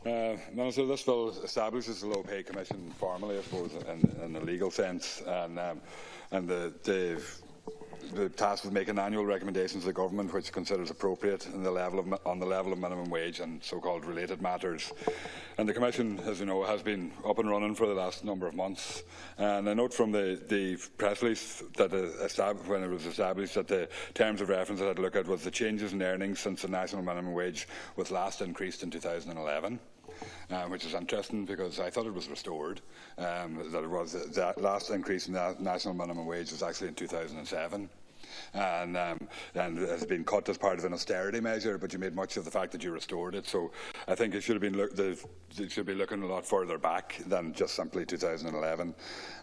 Minister, this bill establishes the Low Pay Commission formally, I suppose, in a legal sense, and the task of making annual recommendations to the government which considers appropriate on the level of minimum wage and so-called related matters. And the Commission, as you know, has been up and running for the last number of months. And I note from the press release that when it was established that the terms of reference I had to look at was the changes in earnings since the national minimum wage was last increased in 2011. Which is interesting because I thought it was restored. That last increase in the national minimum wage was actually in 2007. And it has been cut as part of an austerity measure, but you made much of the fact that you restored it. So I think it should have been it should be looking a lot further back than just simply 2011.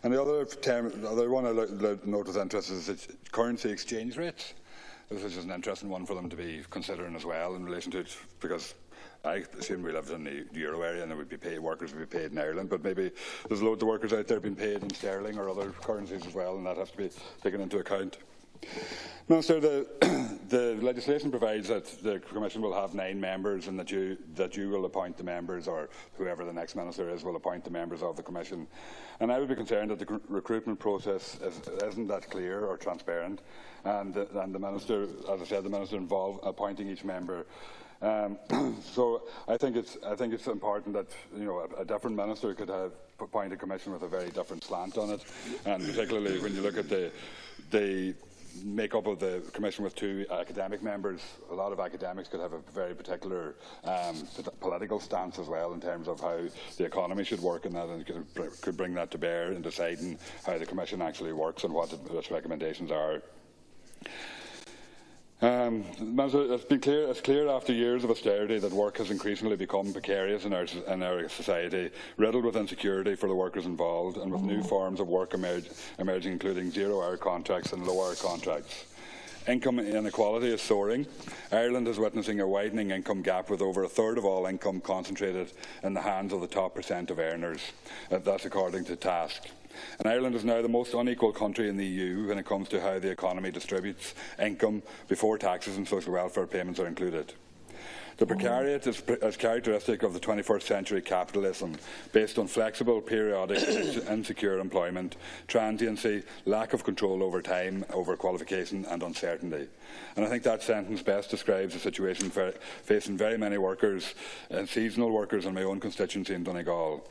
And the other one I note with interest is the currency exchange rates. This is an interesting one for them to be considering as well in relation to it, because I assume we lived in the euro area and workers would be paid in Ireland, but maybe there's loads of workers out there being paid in sterling or other currencies as well, and that has to be taken into account. Minister, the legislation provides that the Commission will have 9 members and that you will appoint the members, or whoever the next Minister is will appoint the members of the Commission. And I would be concerned that the recruitment process isn't that clear or transparent, and the Minister, as I said, the Minister involved appointing each member. So I think it's important that a different minister could appoint a commission with a very different slant on it, and particularly when you look at the make-up of the commission with 2 academic members, a lot of academics could have a very particular political stance as well in terms of how the economy should work, and that could bring that to bear in deciding how the commission actually works and what its recommendations are. It's clear after years of austerity that work has increasingly become precarious in our society, riddled with insecurity for the workers involved, and with new forms of work emerging, including zero-hour contracts and low-hour contracts. Income inequality is soaring. Ireland is witnessing a widening income gap, with over a third of all income concentrated in the hands of the top % of earners. That's according to Task. And Ireland is now the most unequal country in the EU when it comes to how the economy distributes income before taxes and social welfare payments are included. The precariat is characteristic of the 21st century capitalism, based on flexible, periodic, insecure employment, transiency, lack of control over time, overqualification and uncertainty. And I think that sentence best describes the situation facing very many workers, seasonal workers in my own constituency in Donegal.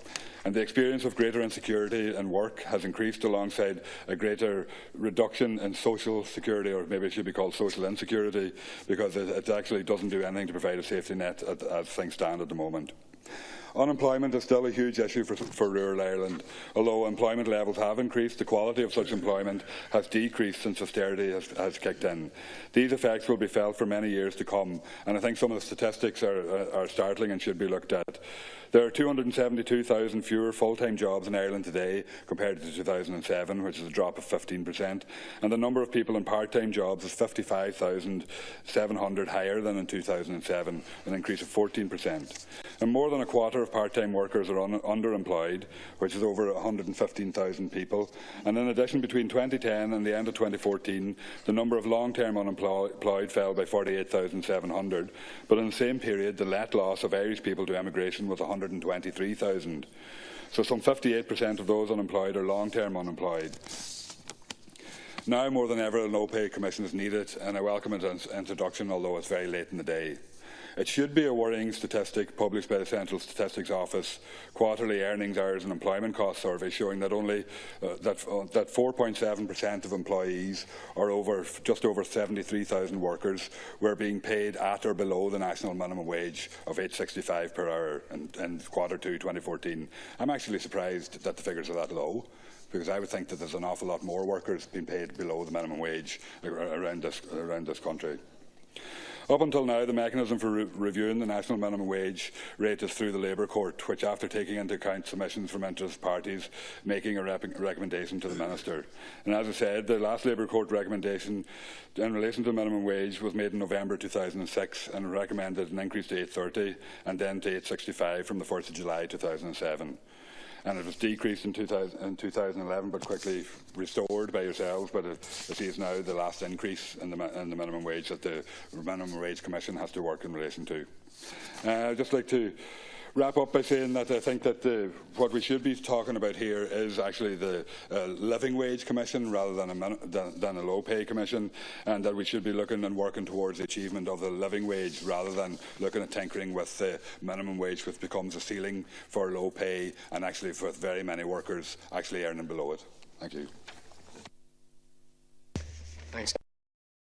And the experience of greater insecurity in work has increased alongside a greater reduction in social security, or maybe it should be called social insecurity, because it actually doesn't do anything to provide a safety net as things stand at the moment. Unemployment is still a huge issue for rural Ireland. Although employment levels have increased, the quality of such employment has decreased since austerity has kicked in. These effects will be felt for many years to come, and I think some of the statistics are startling and should be looked at. There are 272,000 fewer full-time jobs in Ireland today compared to 2007, which is a drop of 15%, and the number of people in part-time jobs is 55,700 higher than in 2007, an increase of 14%. And more than a quarter of part-time workers are underemployed, which is over 115,000 people. And in addition, between 2010 and the end of 2014, the number of long-term unemployed fell by 48,700, but in the same period, the net loss of Irish people to emigration was 123,000. So some 58% of those unemployed are long-term unemployed. Now more than ever, a Low Pay Commission is needed, and I welcome its introduction, although it's very late in the day. It should be a worrying statistic published by the Central Statistics Office quarterly earnings, hours and employment cost survey, showing that only that 4.7% of employees, or just over 73,000 workers, were being paid at or below the national minimum wage of $8.65 per hour in Q2 2014. I'm actually surprised that the figures are that low, because I would think that there's an awful lot more workers being paid below the minimum wage around this country. Up until now, the mechanism for reviewing the national minimum wage rate is through the Labour Court, which, after taking into account submissions from interested parties, making a recommendation to the Minister. And as I said, the last Labour Court recommendation in relation to the minimum wage was made in November 2006 and recommended an increase to $8.30 and then to $8.65 from the 1st of July 2007. And it was decreased in 2011, but quickly restored by yourselves. But it is now the last increase in the minimum wage that the Minimum Wage Commission has to work in relation to. I'd just like to wrap up by saying that I think that what we should be talking about here is actually the Living Wage Commission rather than a Low Pay Commission, and that we should be looking and working towards the achievement of the living wage rather than looking at tinkering with the minimum wage, which becomes a ceiling for low pay and actually for very many workers actually earning below it. Thank you.